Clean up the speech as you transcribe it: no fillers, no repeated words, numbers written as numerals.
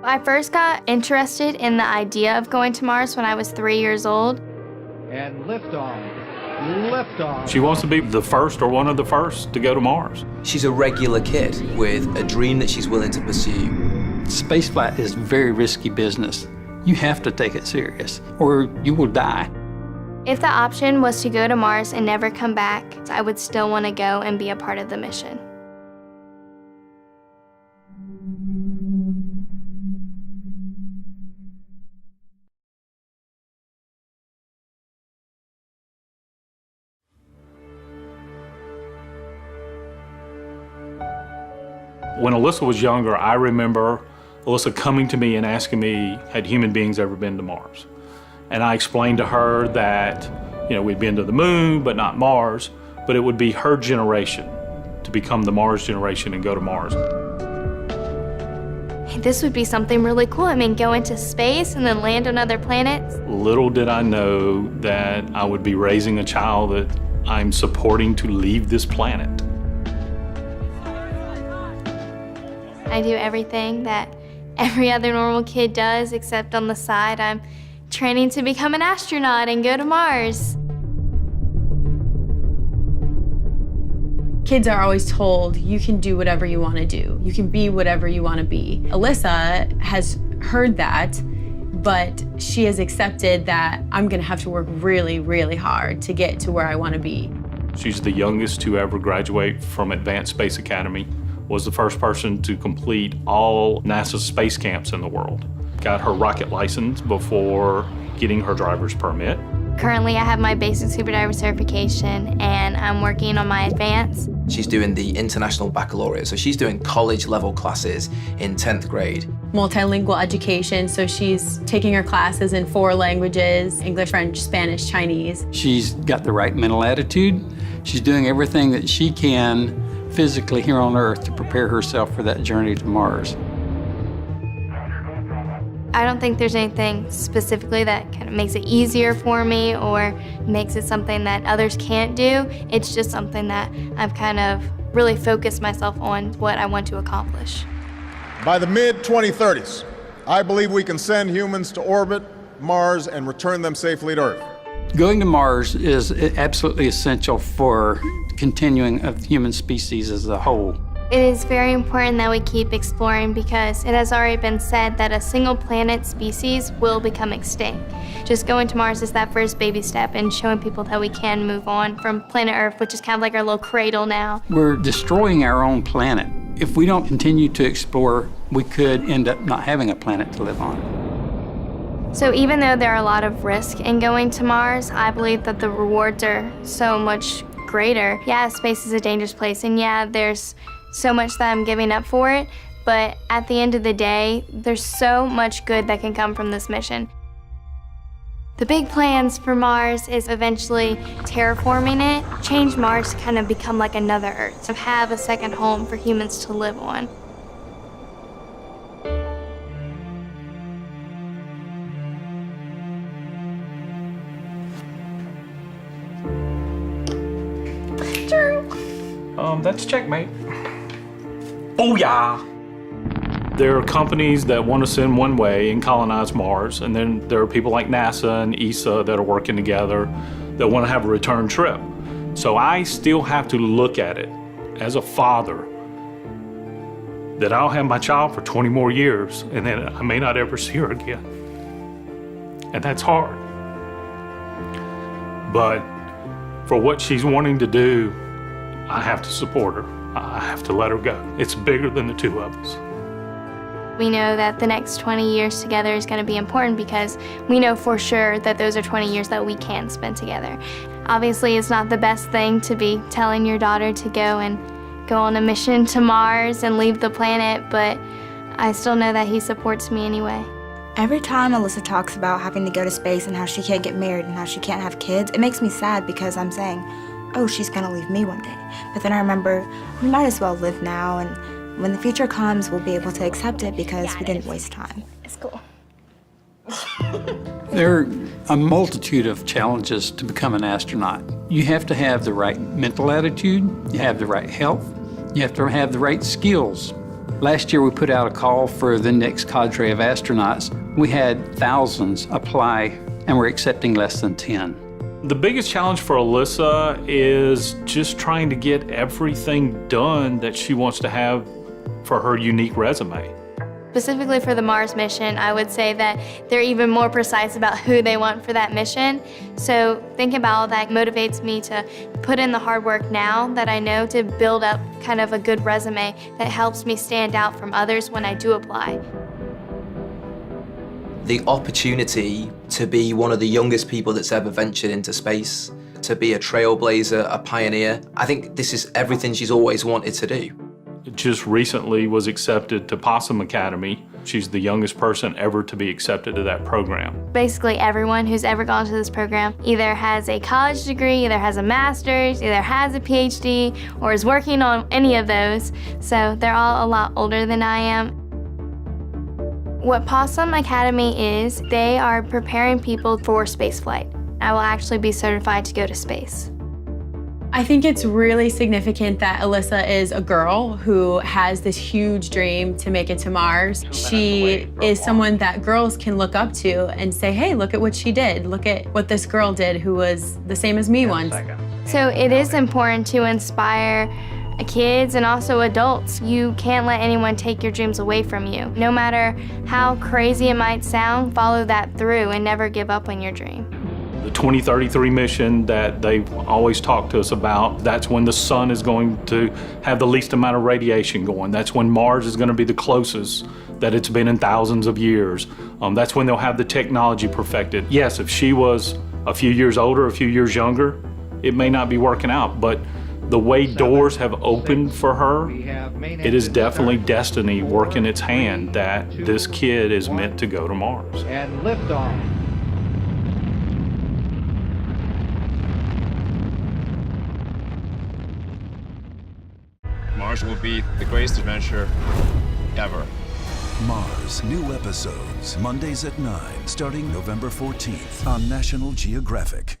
I first got interested in the idea of going to Mars when I was 3 years old. And liftoff. Liftoff. She wants to be the first or one of the first to go to Mars. She's a regular kid with a dream that she's willing to pursue. Spaceflight is very risky business. You have to take it serious, or you will die. If the option was to go to Mars and never come back, I would still want to go and be a part of the mission. When Alyssa was younger, I remember Alyssa coming to me and asking me, had human beings ever been to Mars? And I explained to her that, we'd been to the moon, but not Mars, but it would be her generation to become the Mars generation and go to Mars. This would be something really cool. I mean, go into space and then land on other planets. Little did I know that I would be raising a child that I'm supporting to leave this planet. I do everything that every other normal kid does, except on the side, I'm training to become an astronaut and go to Mars. Kids are always told, you can do whatever you want to do. You can be whatever you want to be. Alyssa has heard that, but she has accepted that I'm going to have to work really, really hard to get to where I want to be. She's the youngest to ever graduate from Advanced Space Academy, was the first person to complete all NASA's space camps in the world. Got her rocket license before getting her driver's permit. Currently, I have my basic scuba diver certification, and I'm working on my advanced. She's doing the International Baccalaureate, so she's doing college-level classes in 10th grade. Multilingual education, so she's taking her classes in 4 languages, English, French, Spanish, Chinese. She's got the right mental attitude. She's doing everything that she can physically here on Earth to prepare herself for that journey to Mars. I don't think there's anything specifically that kind of makes it easier for me or makes it something that others can't do. It's just something that I've kind of really focused myself on what I want to accomplish. By the mid-2030s, I believe we can send humans to orbit Mars and return them safely to Earth. Going to Mars is absolutely essential for continuing of the human species as a whole. It is very important that we keep exploring because it has already been said that a single planet species will become extinct. Just going to Mars is that first baby step in showing people that we can move on from planet Earth, which is kind of like our little cradle now. We're destroying our own planet. If we don't continue to explore, we could end up not having a planet to live on. So even though there are a lot of risk in going to Mars, I believe that the rewards are so much greater. Yeah, space is a dangerous place, and yeah, there's so much that I'm giving up for it, but at the end of the day, there's so much good that can come from this mission. The big plans for Mars is eventually terraforming it, change Mars to kind of become like another Earth, to have a second home for humans to live on. That's checkmate. Booyah! There are companies that want to send one way and colonize Mars, and then there are people like NASA and ESA that are working together that want to have a return trip. So I still have to look at it as a father that I'll have my child for 20 more years, and then I may not ever see her again. And that's hard. But for what she's wanting to do, I have to support her. I have to let her go. It's bigger than the two of us. We know that the next 20 years together is going to be important because we know for sure that those are 20 years that we can spend together. Obviously, it's not the best thing to be telling your daughter to go on a mission to Mars and leave the planet, but I still know that he supports me anyway. Every time Alyssa talks about having to go to space and how she can't get married and how she can't have kids, it makes me sad because I'm saying, oh, she's gonna leave me one day. But then I remember, we might as well live now, and when the future comes, we'll be able to accept it because we didn't waste time. It's cool. There are a multitude of challenges to become an astronaut. You have to have the right mental attitude, you have the right health, you have to have the right skills. Last year we put out a call for the next cadre of astronauts. We had thousands apply and we're accepting less than 10. The biggest challenge for Alyssa is just trying to get everything done that she wants to have for her unique resume. Specifically for the Mars mission, I would say that they're even more precise about who they want for that mission. So thinking about all that motivates me to put in the hard work now that I know to build up kind of a good resume that helps me stand out from others when I do apply. The opportunity to be one of the youngest people that's ever ventured into space, to be a trailblazer, a pioneer, I think this is everything she's always wanted to do. Just recently was accepted to Possum Academy. She's the youngest person ever to be accepted to that program. Basically everyone who's ever gone to this program either has a college degree, either has a master's, either has a PhD, or is working on any of those. So they're all a lot older than I am. What Possum Academy is, they are preparing people for spaceflight. I will actually be certified to go to space. I think it's really significant that Alyssa is a girl who has this huge dream to make it to Mars. She is someone that girls can look up to and say, hey, look at what she did. Look at what this girl did who was the same as me once. So it is important to inspire kids and also adults. You can't let anyone take your dreams away from you. No matter how crazy it might sound, follow that through and never give up on your dream. The 2033 mission that they've always talked to us about, that's when the sun is going to have the least amount of radiation going. That's when Mars is going to be the closest that it's been in thousands of years. That's when they'll have the technology perfected. Yes, if she was a few years older, a few years younger, it may not be working out, but the way doors have opened for her, it is definitely destiny working its hand that this kid is meant to go to Mars. And liftoff. Mars will be the greatest adventure ever. Mars, new episodes, Mondays at 9, starting November 14th on National Geographic.